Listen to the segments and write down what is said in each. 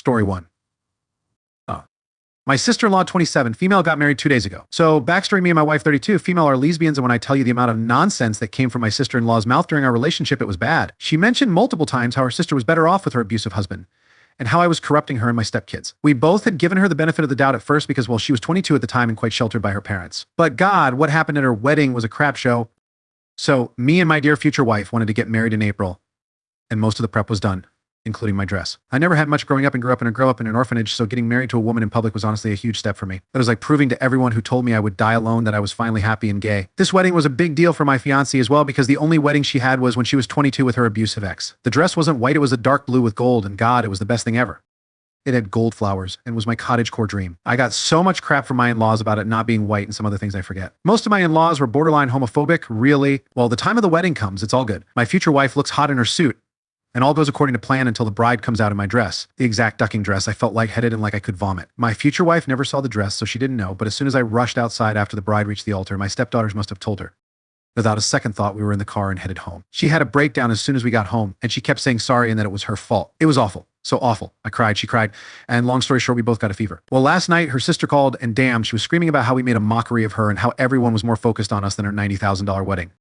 Story 1. My sister-in-law, 27, female, got married 2 days ago. So, backstory, me and my wife, 32, female, are lesbians, and when I tell you the amount of nonsense that came from my sister-in-law's mouth during our relationship, it was bad. She mentioned multiple times how her sister was better off with her abusive husband, and how I was corrupting her and my stepkids. We both had given her the benefit of the doubt at first because, well, she was 22 at the time and quite sheltered by her parents. But God, what happened at her wedding was a crap show. So, me and my dear future wife wanted to get married in April, and most of the prep was done, including my dress. I never had much growing up and grew up in an orphanage, so getting married to a woman in public was honestly a huge step for me. It was like proving to everyone who told me I would die alone that I was finally happy and gay. This wedding was a big deal for my fiancée as well because the only wedding she had was when she was 22 with her abusive ex. The dress wasn't white, it was a dark blue with gold, and God, it was the best thing ever. It had gold flowers and was my cottagecore dream. I got so much crap from my in-laws about it not being white and some other things I forget. Most of my in-laws were borderline homophobic, really. Well, the time of the wedding comes, it's all good. My future wife looks hot in her suit, and all goes according to plan until the bride comes out in my dress. The exact ducking dress. I felt lightheaded and like I could vomit. My future wife never saw the dress, so she didn't know, but as soon as I rushed outside after the bride reached the altar, my stepdaughters must have told her. Without a second thought, we were in the car and headed home. She had a breakdown as soon as we got home, and she kept saying sorry and that it was her fault. It was awful. So awful. I cried, she cried, and long story short, we both got a fever. Well, last night, her sister called, and damn, she was screaming about how we made a mockery of her and how everyone was more focused on us than her $90,000 wedding.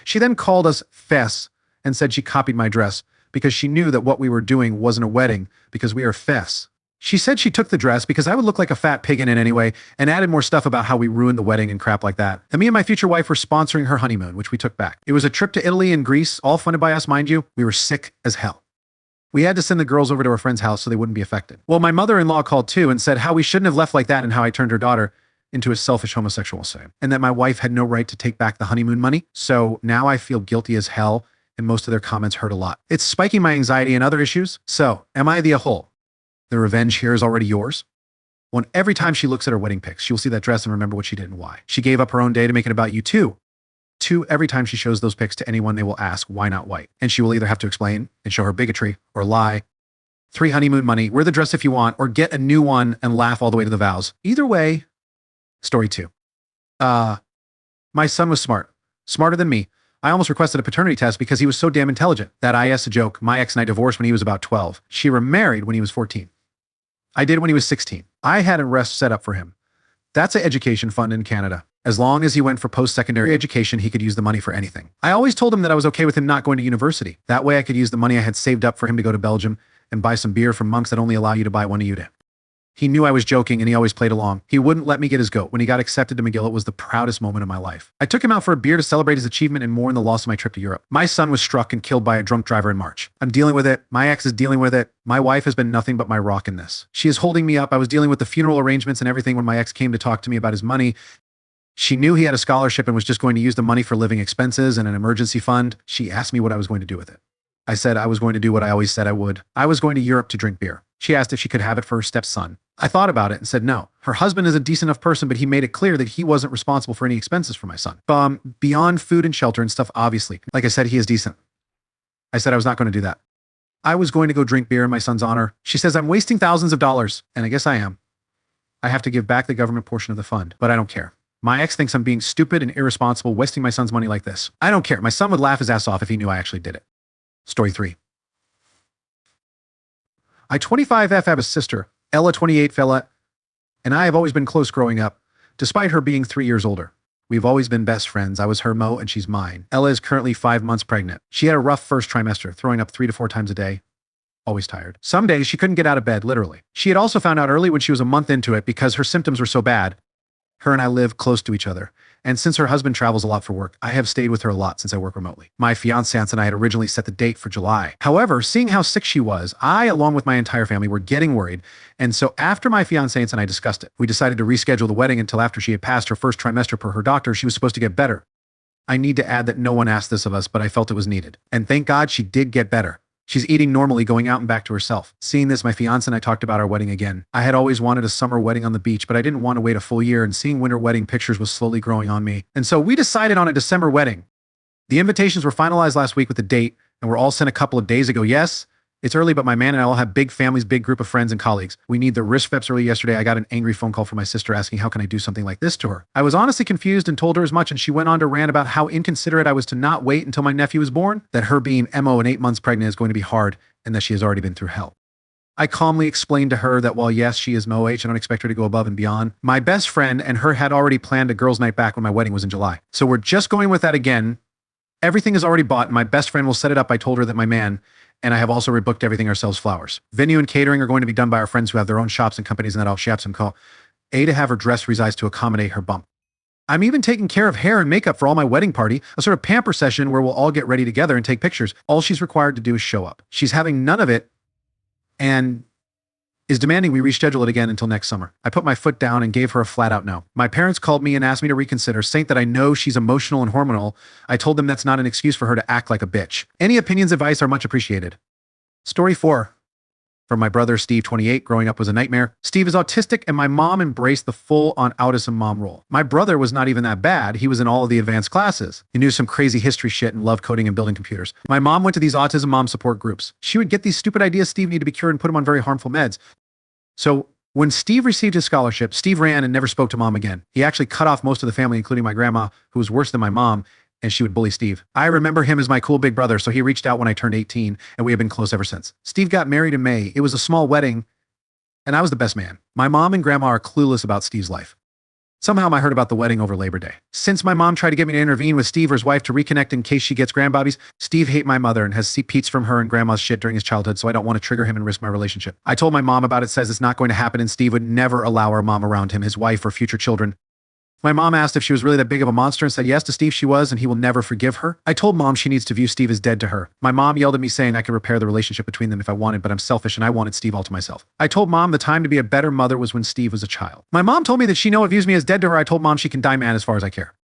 She then called us fess and said she copied my dress because she knew that what we were doing wasn't a wedding because we are fess. She said she took the dress because I would look like a fat pig in it anyway, and added more stuff about how we ruined the wedding and crap like that. And me and my future wife were sponsoring her honeymoon, which we took back. It was a trip to Italy and Greece, all funded by us, mind you. We were sick as hell. We had to send the girls over to our friend's house so they wouldn't be affected. Well, my mother-in-law called too and said how we shouldn't have left like that and how I turned her daughter into a selfish homosexual, and that my wife had no right to take back the honeymoon money. So now I feel guilty as hell, and most of their comments hurt a lot. It's spiking my anxiety and other issues. So, am I the a-hole? The revenge here is already yours? One, every time she looks at her wedding pics, she will see that dress and remember what she did and why. She gave up her own day to make it about you too. Two, every time she shows those pics to anyone, they will ask, why not white? And she will either have to explain and show her bigotry or lie. Three, honeymoon money, wear the dress if you want, or get a new one and laugh all the way to the vows. Either way. Story 2. My son was smart. Smarter than me. I almost requested a paternity test because he was so damn intelligent. That IS a joke. My ex and I divorced when he was about 12. She remarried when he was 14. I did when he was 16. I had a rest set up for him. That's an education fund in Canada. As long as he went for post-secondary education, he could use the money for anything. I always told him that I was okay with him not going to university. That way I could use the money I had saved up for him to go to Belgium and buy some beer from monks that only allow you to buy one a unit. He knew I was joking and he always played along. He wouldn't let me get his goat. When he got accepted to McGill, it was the proudest moment of my life. I took him out for a beer to celebrate his achievement and mourn the loss of my trip to Europe. My son was struck and killed by a drunk driver in March. I'm dealing with it. My ex is dealing with it. My wife has been nothing but my rock in this. She is holding me up. I was dealing with the funeral arrangements and everything when my ex came to talk to me about his money. She knew he had a scholarship and was just going to use the money for living expenses and an emergency fund. She asked me what I was going to do with it. I said I was going to do what I always said I would. I was going to Europe to drink beer. She asked if she could have it for her stepson. I thought about it and said no. Her husband is a decent enough person, but he made it clear that he wasn't responsible for any expenses for my son. Beyond food and shelter and stuff, obviously. Like I said, he is decent. I said I was not going to do that. I was going to go drink beer in my son's honor. She says I'm wasting thousands of dollars, and I guess I am. I have to give back the government portion of the fund, but I don't care. My ex thinks I'm being stupid and irresponsible, wasting my son's money like this. I don't care. My son would laugh his ass off if he knew I actually did it. Story 3. I 25F have a sister, Ella 28 fella, and I have always been close growing up, despite her being 3 years older. We've always been best friends. I was her Mo and she's mine. Ella is currently 5 months pregnant. She had a rough first trimester, throwing up 3 to 4 times a day. Always tired. Some days she couldn't get out of bed, literally. She had also found out early when she was a month into it because her symptoms were so bad. Her and I live close to each other. And since her husband travels a lot for work, I have stayed with her a lot since I work remotely. My fiancé and I had originally set the date for July. However, seeing how sick she was, I, along with my entire family, were getting worried. And so after my fiancé and I discussed it, we decided to reschedule the wedding until after she had passed her first trimester per her doctor. She was supposed to get better. I need to add that no one asked this of us, but I felt it was needed. And thank God she did get better. She's eating normally, going out and back to herself. Seeing this, my fiancé and I talked about our wedding again. I had always wanted a summer wedding on the beach, but I didn't want to wait a full year, and seeing winter wedding pictures was slowly growing on me. And so we decided on a December wedding. The invitations were finalized last week with the date, and were all sent a couple of days ago. Yes, it's early, but my man and I all have big families, big group of friends and colleagues. We need the wrist feps early yesterday. I got an angry phone call from my sister asking how can I do something like this to her. I was honestly confused and told her as much, and she went on to rant about how inconsiderate I was to not wait until my nephew was born, that her being MO and 8 months pregnant is going to be hard, and that she has already been through hell. I calmly explained to her that while yes, she is MOH, I don't expect her to go above and beyond. My best friend and her had already planned a girls' night back when my wedding was in July. So we're just going with that again. Everything is already bought, and my best friend will set it up. I told her that my man and I have also rebooked everything ourselves flowers. Venue and catering are going to be done by our friends who have their own shops and companies, and that I'll shap some call. A, to have her dress resized to accommodate her bump. I'm even taking care of hair and makeup for all my wedding party, a sort of pamper session where we'll all get ready together and take pictures. All she's required to do is show up. She's having none of it and is demanding we reschedule it again until next summer. I put my foot down and gave her a flat-out no. My parents called me and asked me to reconsider, saying that I know she's emotional and hormonal. I told them that's not an excuse for her to act like a bitch. Any opinions, advice are much appreciated. Story 4. From my brother, Steve, 28, growing up was a nightmare. Steve is autistic, and my mom embraced the full-on autism mom role. My brother was not even that bad. He was in all of the advanced classes. He knew some crazy history shit and loved coding and building computers. My mom went to these autism mom support groups. She would get these stupid ideas Steve needed to be cured and put him on very harmful meds. So when Steve received his scholarship, Steve ran and never spoke to mom again. He actually cut off most of the family, including my grandma, who was worse than my mom, and she would bully Steve. I remember him as my cool big brother, so he reached out when I turned 18, and we have been close ever since. Steve got married in May. It was a small wedding, and I was the best man. My mom and grandma are clueless about Steve's life. Somehow I heard about the wedding over Labor Day. Since my mom tried to get me to intervene with Steve or his wife to reconnect in case she gets grandbabies, Steve hates my mother and has peats from her and grandma's shit during his childhood, so I don't want to trigger him and risk my relationship. I told my mom about it, says it's not going to happen, and Steve would never allow our mom around him, his wife, or future children. My mom asked if she was really that big of a monster and said yes to Steve she was, and he will never forgive her. I told mom she needs to view Steve as dead to her. My mom yelled at me saying I could repair the relationship between them if I wanted, but I'm selfish and I wanted Steve all to myself. I told mom the time to be a better mother was when Steve was a child. My mom told me that she views me as dead to her. I told mom she can die, man, as far as I care.